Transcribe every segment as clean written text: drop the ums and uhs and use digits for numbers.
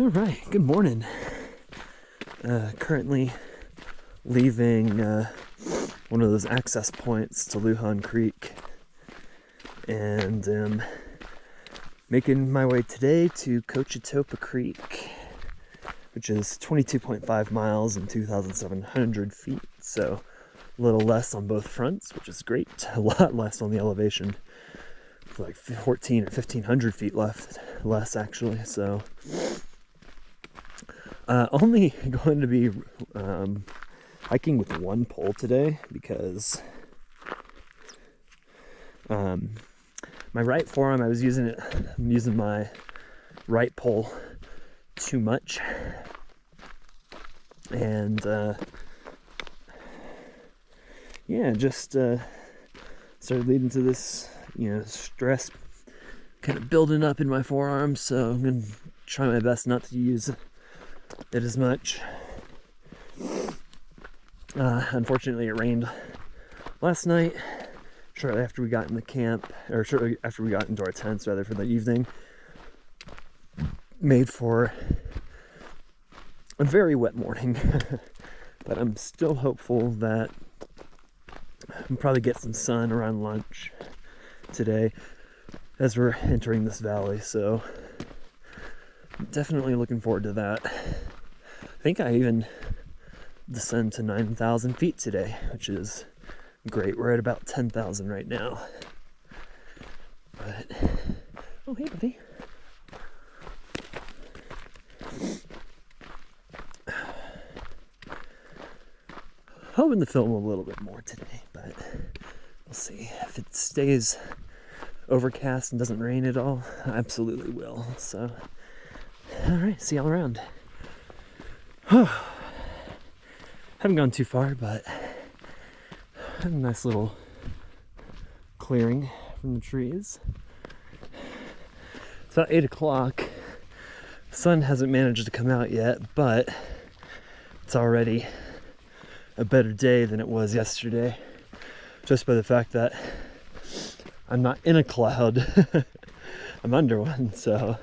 All right, good morning. Currently leaving one of those access points to Luhan Creek, and making my way today to Cochetopa Creek, which is 22.5 miles and 2,700 feet, so a little less on both fronts, which is great. A lot less on the elevation, like 14 or 1,500 feet less actually, so only going to be hiking with one pole today because my right forearm, I'm using my right pole too much, and just started leading to this stress kind of building up in my forearm, so I'm gonna try my best not to use it as much. Unfortunately, it rained last night, shortly after we got in the camp, or shortly after we got into our tents, rather, for the evening. Made for a very wet morning, but I'm still hopeful that I'll probably get some sun around lunch today as we're entering this valley, so I'm definitely looking forward to that. I think I even descend to 9,000 feet today, which is great. We're at about 10,000 right now. But, oh, hey, buddy. Hoping to film a little bit more today, but we'll see. If it stays overcast and doesn't rain at all, I absolutely will. So, all right, see y'all around. Haven't gone too far, but a nice little clearing from the trees. It's about 8 o'clock. The sun hasn't managed to come out yet, but it's already a better day than it was yesterday, just by the fact that I'm not in a cloud. I'm under one, so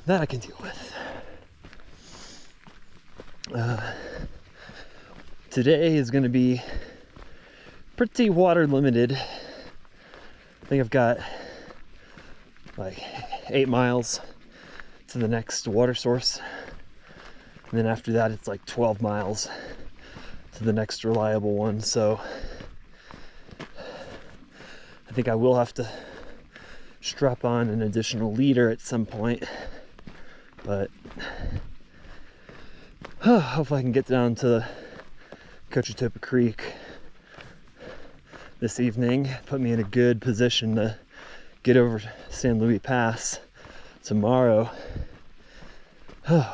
that I can deal with. Today is going to be pretty water limited. I think I've got like 8 miles to the next water source, and then after that it's like 12 miles to the next reliable one, so I think I will have to strap on an additional liter at some point, but hopefully I can get down to Cochetopa Creek this evening, put me in a good position to get over San Luis Pass tomorrow. And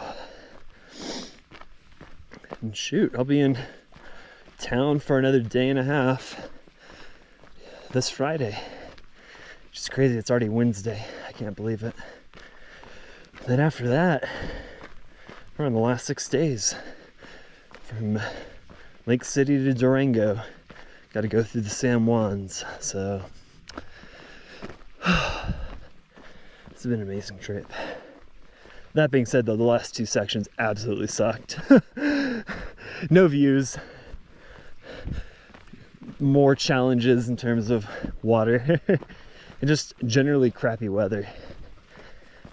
shoot, I'll be in town for another day and a half this Friday, which is crazy. It's already Wednesday. I can't believe it. And then after that, we're on the last 6 days from Lake City to Durango. Got to go through the San Juans, so it's been an amazing trip. That being said, though, the last 2 sections absolutely sucked. No views, more challenges in terms of water, and just generally crappy weather.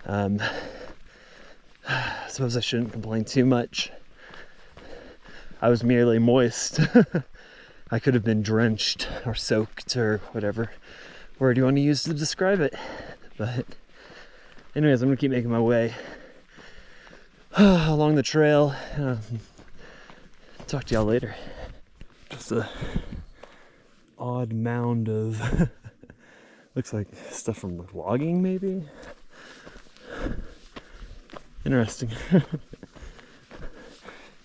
I suppose I shouldn't complain too much. I was merely moist. I could have been drenched or soaked or whatever word you want to use to describe it. But anyways, I'm gonna keep making my way along the trail. Talk to y'all later. Just a odd mound of looks like stuff from logging, maybe. Interesting. You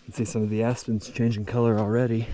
can see some of the aspens changing color already.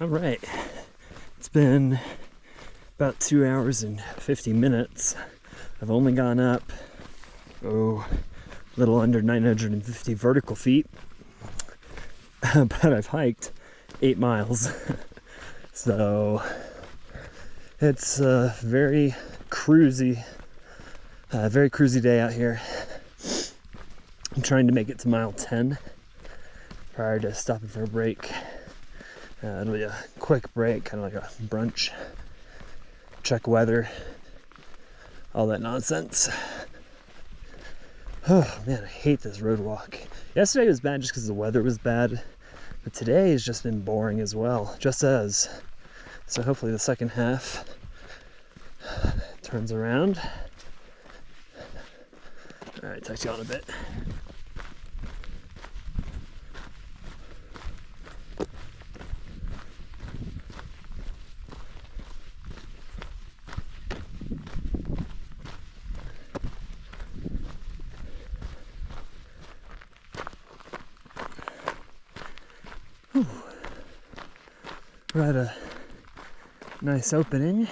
All right, it's been about 2 hours and 50 minutes. I've only gone up, a little under 950 vertical feet, but I've hiked 8 miles. So it's a very cruisy day out here. I'm trying to make it to mile 10 prior to stopping for a break. It'll be a quick break, kind of like a brunch, check weather, all that nonsense. Oh man, I hate this road walk. Yesterday was bad just because the weather was bad, but today has just been boring as well, just as. So hopefully the second half turns around. All right, talk to you all in a bit. We're at a nice opening.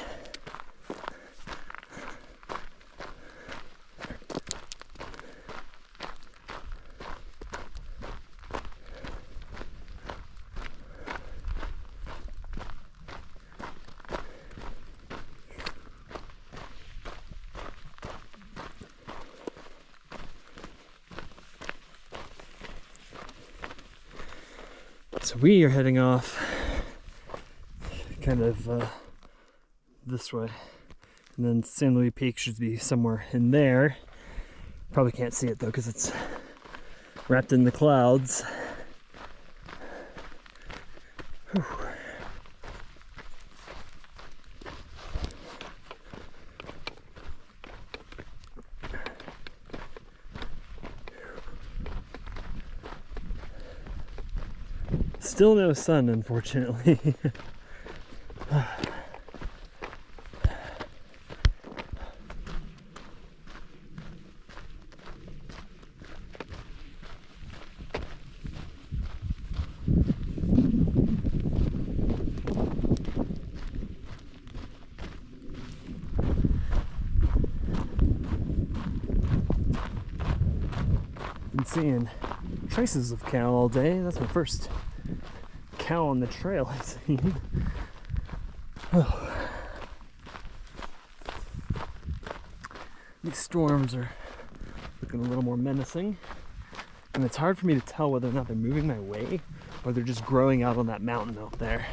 So we are heading off kind of this way, and then San Luis Peak should be somewhere in there. Probably can't see it though because it's wrapped in the clouds. Whew. Still no sun, unfortunately. Been seeing traces of cow all day. That's my first cow on the trail I've seen. Oh. These storms are looking a little more menacing, and it's hard for me to tell whether or not they're moving my way or they're just growing out on that mountain out there.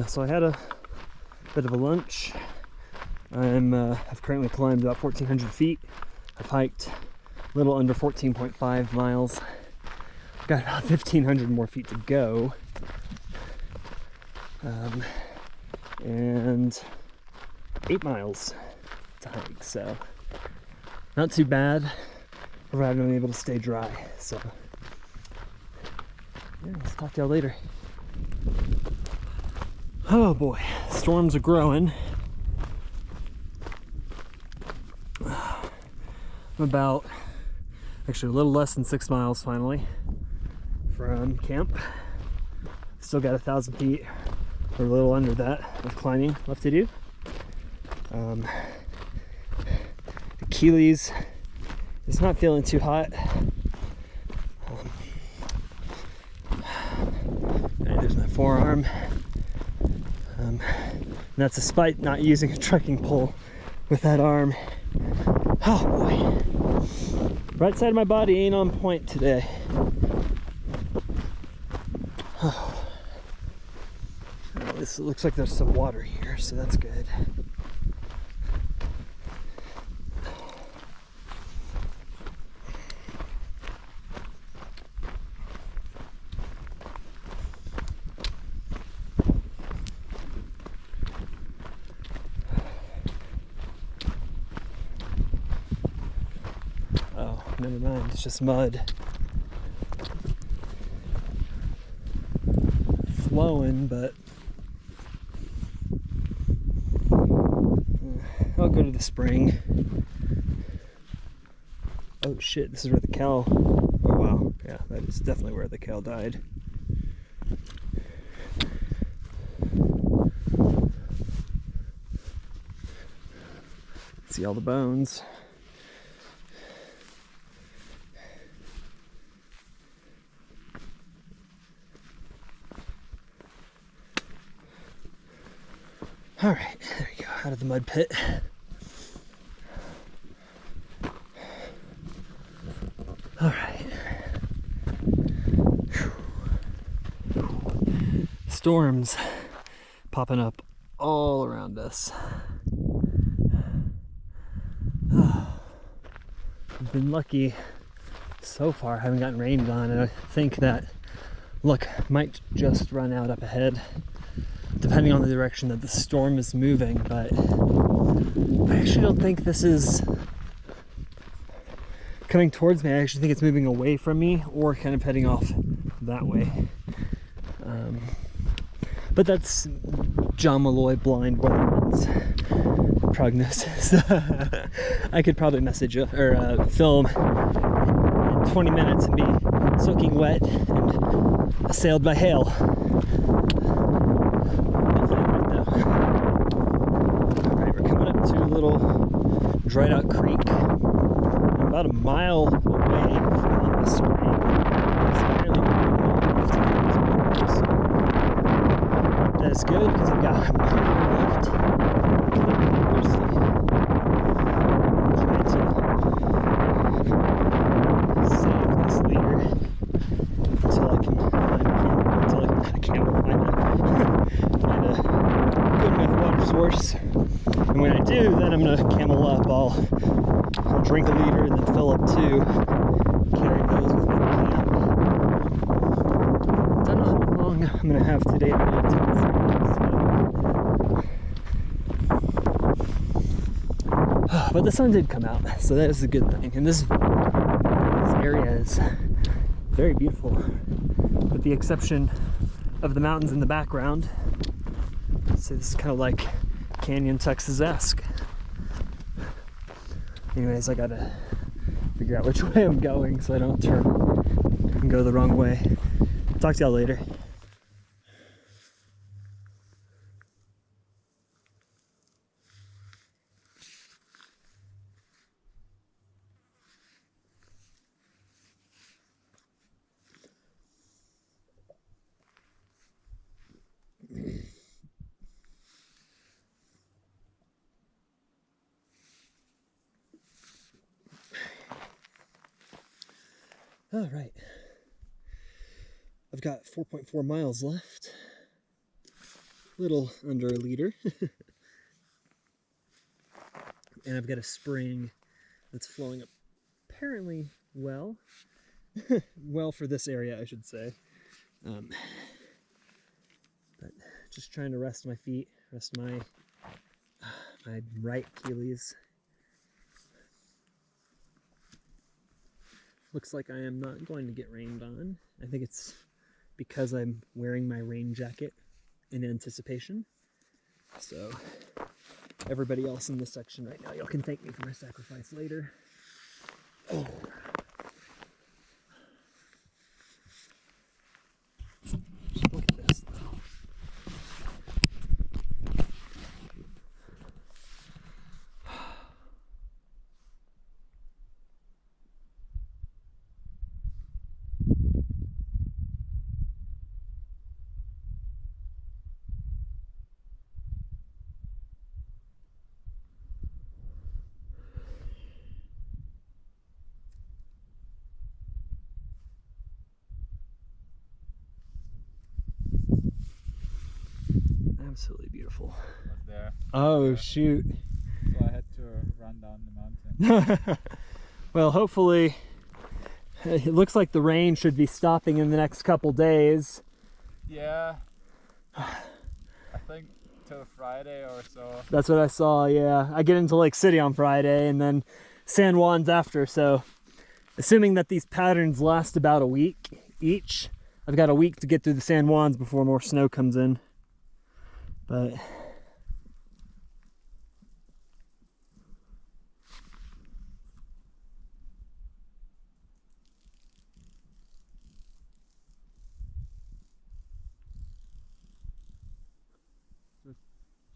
So I had a bit of a lunch. I've currently climbed about 1,400 feet. I've hiked a little under 14.5 miles. Got about 1,500 more feet to go. And 8 miles to hike, so not too bad, provided I'm able to stay dry. So yeah, let's talk to y'all later. Oh boy, storms are growing. I'm about, actually a little less than 6 miles finally from camp. Still got 1,000 feet, or a little under that, of climbing left to do. Achilles is not feeling too hot. There's my forearm. And that's despite not using a trekking pole with that arm. Oh boy. Right side of my body ain't on point today. Oh. This looks like there's some water here, so that's good. Never mind, it's just mud. flowing, but I'll go to the spring. Oh shit, this is where the cow, oh wow, yeah, that is definitely where the cow died. See all the bones. All right, there you go, out of the mud pit. All right. Storms popping up all around us. I've been lucky so far, haven't gotten rained on, and I think that luck might just run out up ahead, depending on the direction that the storm is moving, but I actually don't think this is coming towards me. I actually think it's moving away from me or kind of heading off that way. But that's John Malloy blind weatherman's prognosis. I could probably message or film in 20 minutes and be soaking wet and assailed by hail. Hopefully I'm right though. Alright, we're coming up to a little dried out creek. I'm about a mile away from the spring. It's barely that's good because I've got a mile left. Save this leader until I can find a good enough water source. And when I do, then I'm gonna camel up. I'll drink a liter and then fill up 2. Carry those with me to camp. Don't know how long I'm gonna have today to wait till it's but the sun did come out, so that is a good thing. And this area is very beautiful, with the exception of the mountains in the background. So this is kind of like Canyon, Texas-esque. Anyways, I gotta figure out which way I'm going so I don't turn and go the wrong way. Talk to y'all later. All right, I've got 4.4 miles left, a little under a liter, and I've got a spring that's flowing apparently well, well for this area I should say, but just trying to rest my feet, rest my right Achilles. Looks like I am not going to get rained on. I think it's because I'm wearing my rain jacket in anticipation. So everybody else in this section right now, y'all can thank me for my sacrifice later. Oh. Just look at this though. Absolutely beautiful. There. Oh shoot. So I had to run down the mountain. Well, hopefully it looks like the rain should be stopping in the next couple days. Yeah. I think till Friday or so. That's what I saw, yeah. I get into Lake City on Friday and then San Juan's after, so assuming that these patterns last about a week each, I've got a week to get through the San Juans before more snow comes in. But Just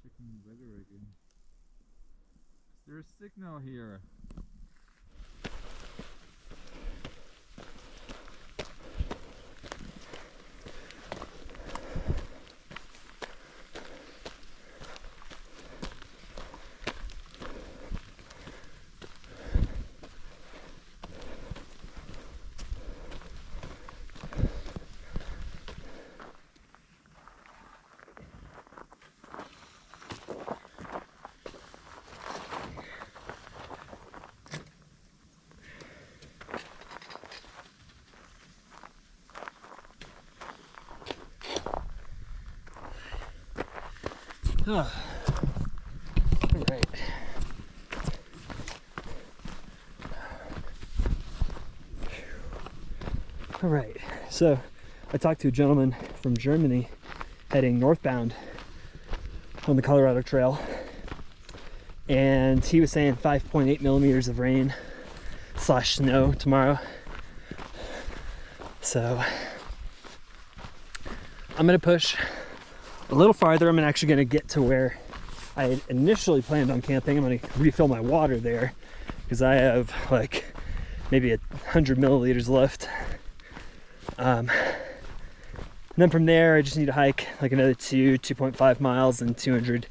checking the weather again. Is there a signal here? all right. All right, so I talked to a gentleman from Germany heading northbound on the Colorado Trail, and he was saying 5.8 millimeters of rain / snow tomorrow. So I'm gonna push a little farther. I'm actually gonna get to where I had initially planned on camping. I'm gonna refill my water there because I have like maybe 100 milliliters left. And then from there, I just need to hike like another 2.5 miles and 200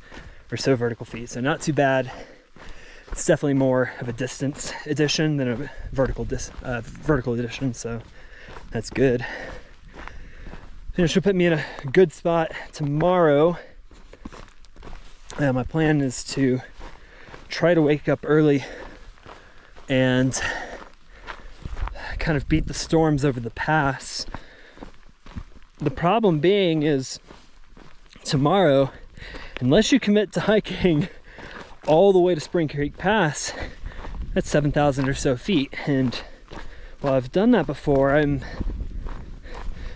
or so vertical feet. So not too bad. It's definitely more of a distance addition than a vertical addition. So that's good. It should put me in a good spot tomorrow. My plan is to try to wake up early and kind of beat the storms over the pass. The problem being is tomorrow, unless you commit to hiking all the way to Spring Creek Pass, that's 7,000 or so feet. And while I've done that before,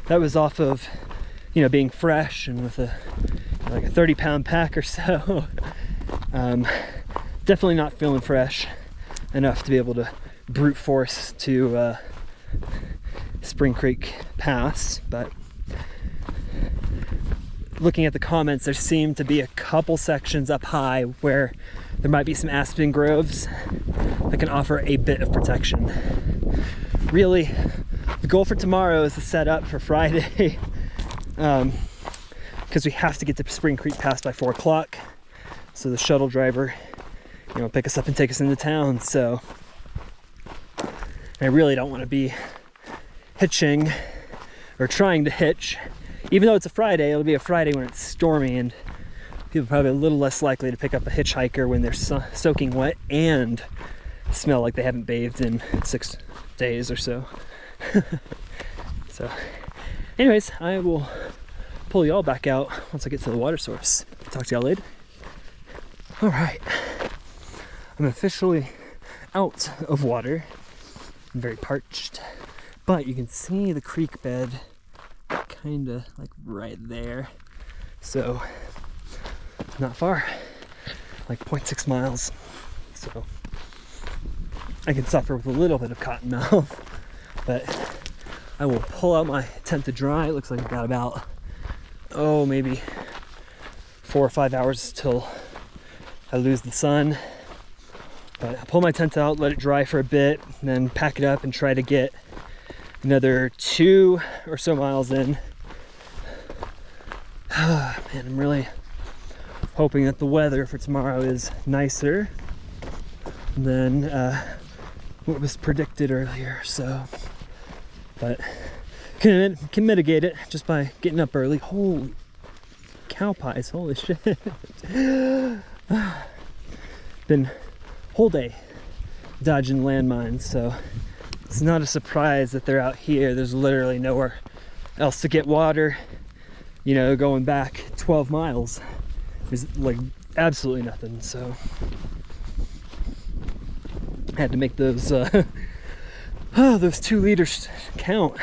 that was off of, being fresh and with a 30-pound pack or so. Definitely not feeling fresh enough to be able to brute force to Spring Creek Pass. But looking at the comments, there seem to be a couple sections up high where there might be some aspen groves that can offer a bit of protection. Really, the goal for tomorrow is to set up for Friday, because we have to get to Spring Creek Pass by 4 o'clock. So the shuttle driver, pick us up and take us into town. So I really don't want to be hitching or trying to hitch. Even though it's a Friday, it'll be a Friday when it's stormy, and people are probably a little less likely to pick up a hitchhiker when they're soaking wet and smell like they haven't bathed in 6 days or so. So anyways, I will pull y'all back out once I get to the water source. Talk to y'all later. All right, I'm officially out of water. I'm very parched, but you can see the creek bed kind of like right there. So not far, like 0.6 miles. So I can suffer with a little bit of cotton mouth, but I will pull out my tent to dry. It looks like I've got about, maybe 4 or 5 hours till I lose the sun. But I'll pull my tent out, let it dry for a bit, and then pack it up and try to get another 2 or so miles in. Man, I'm really hoping that the weather for tomorrow is nicer than what was predicted earlier. So, but can mitigate it just by getting up early. Holy cow pies, holy shit. Been whole day dodging landmines, so it's not a surprise that they're out here. There's literally nowhere else to get water. Going back 12 miles, there's like absolutely nothing. So I had to make those 2 liters count.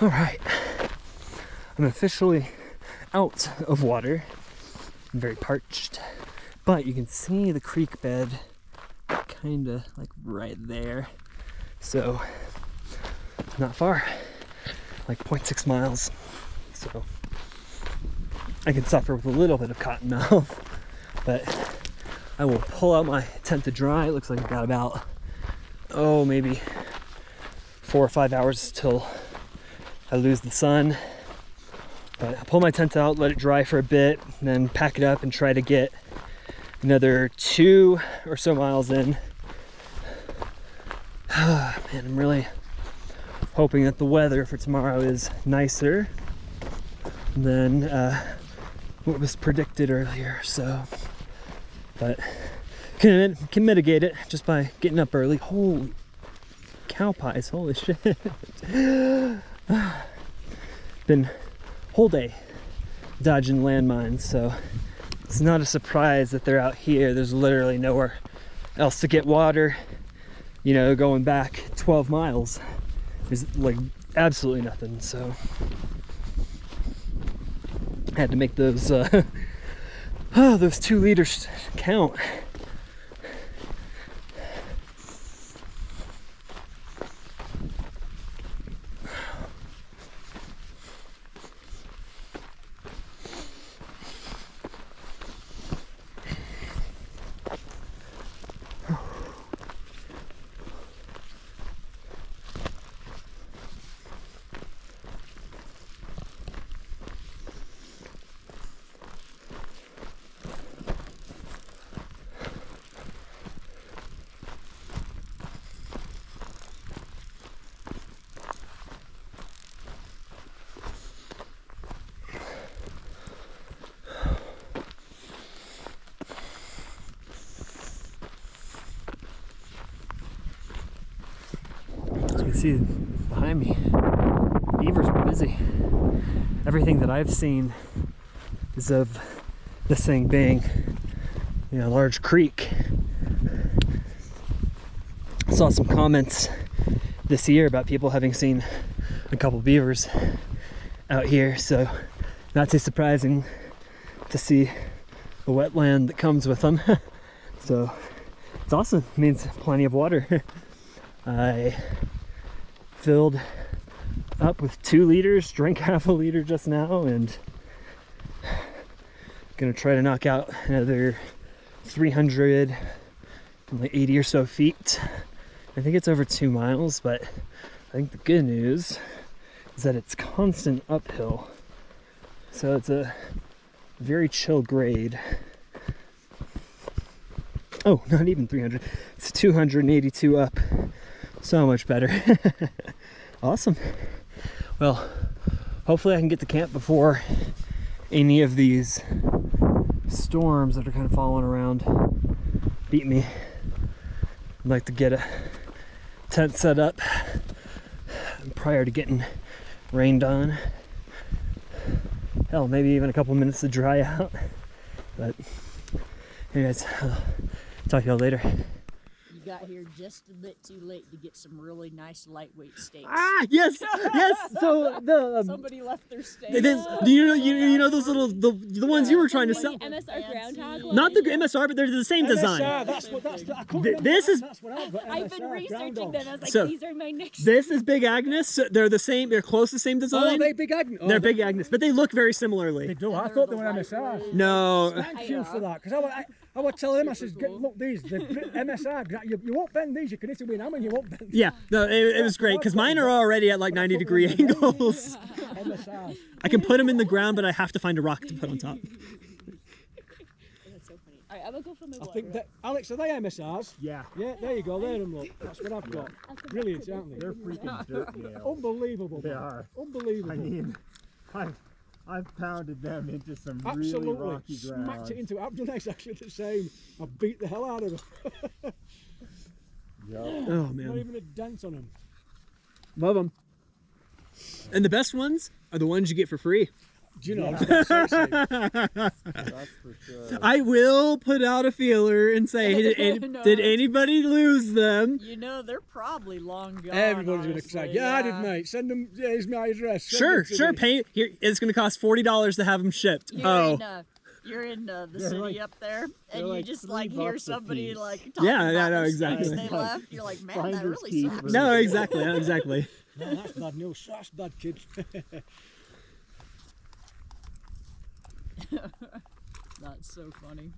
All right, I'm officially out of water. I'm very parched, but you can see the creek bed kind of like right there. So not far, like 0.6 miles. So I can suffer with a little bit of cotton mouth, but I will pull out my tent to dry. It looks like I've got about, maybe 4 or 5 hours till I lose the sun. But I'll pull my tent out, let it dry for a bit, and then pack it up and try to get another 2 or so miles in. Man, I'm really hoping that the weather for tomorrow is nicer than what was predicted earlier. So, but can mitigate it just by getting up early. Holy cow pies! Holy shit! Been whole day dodging landmines, so it's not a surprise that they're out here. There's literally nowhere else to get water. You know, going back 12 miles, there's like absolutely nothing. So I had to make those those 2 liters count. See behind me, beavers were busy. Everything that I've seen is of this thing being, you know, a large creek. I saw some comments this year about people having seen a couple beavers out here, so not too surprising to see the wetland that comes with them. So it's awesome. It means plenty of water. I filled up with 2 liters, drank half a liter just now, and gonna try to knock out another 380 or so feet. I think it's over 2 miles, but I think the good news is that it's constant uphill, so it's a very chill grade. Oh, not even 300, it's 282 up. So much better. Awesome. Well, hopefully I can get to camp before any of these storms that are kind of following around beat me. I'd like to get a tent set up prior to getting rained on. Hell, maybe even a couple minutes to dry out. But anyways, I'll talk to y'all later. Got here just a bit too late to get some really nice lightweight steaks. Ah, yes, yes. So the somebody left their steaks. Do you know those little the ones you were trying to sell? MSR groundhog. Not the MSR, but they're the same design. This is. I've been researching them. I was like, So, these are my next. This is Big Agnes. They're the same. They're close to the same design. Oh, they Big Agnes. They're Big Agnes, but they look very similarly. They do. I thought they were MSR. No. Thank you for that, because I would tell them, I says, look, these, the MSR, you won't bend these, you can hit it with an hammer and you won't bend. Yeah, no, it was great, because mine are already at like 90-degree angles. MSR. I can put them in the ground, but I have to find a rock to put on top. That's so funny. All right, I'm gonna go for my water. I think that, Alex, are they MSRs? Yeah. Yeah, there you go, there them, look. That's what I've got. Brilliant, aren't they? They're freaking dirt nails. Unbelievable. They man. are. Unbelievable. I mean, I've pounded them into some Absolutely. really rocky ground. Smacked it into it. I've done exactly the same. I beat the hell out of them. Yep. Oh Not man, even a dent on them. love them. And the best ones are the ones you get for free. Do you know? It's not sexy. That's for sure. I will put out a feeler and say, No, did it's- anybody lose them? You know, they're probably long gone. Everybody's going to say, honestly. yeah, I did, mate. Send them, here's my address. Send Sure, them to sure. me." Pay here. It's going to cost $40 to have them shipped. You're in the They're city like- up there, they're and you like just $3 like hear a somebody piece. like talking Yeah, about no, their exactly. snacks they left. You're like, man, that Finders really keepers. sucks. No, exactly, exactly. No, that's bad news. That's bad, kids. That's so funny.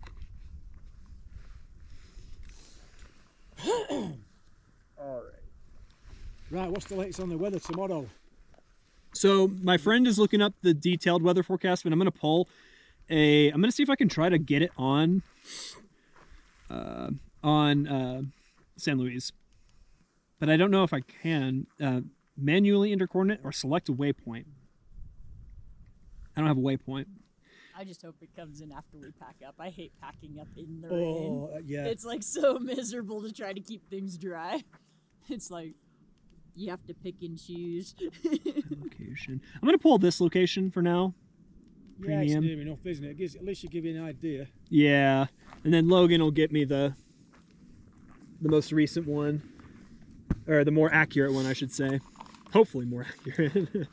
All right. Right, what's the latest on the weather tomorrow? So my friend is looking up the detailed weather forecast, but I'm going to pull I'm going to see if I can try to get it on San Luis. But I don't know if I can manually enter coordinate or select a waypoint. I don't have a waypoint. I just hope it comes in after we pack up. I hate packing up in the rain. Oh, yeah. It's like so miserable to try to keep things dry. It's like you have to pick and choose. Location. I'm going to pull this location for now. Yeah, it's Premium. near enough, isn't it? At least you give you an idea. Yeah. And then Logan will get me the most recent one. Or the more accurate one, I should say. Hopefully more accurate.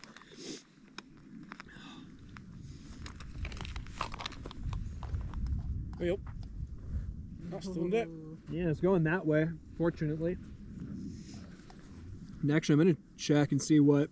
Yep. That's thunder. Yeah, it's going that way, fortunately. And actually, I'm going to check and see what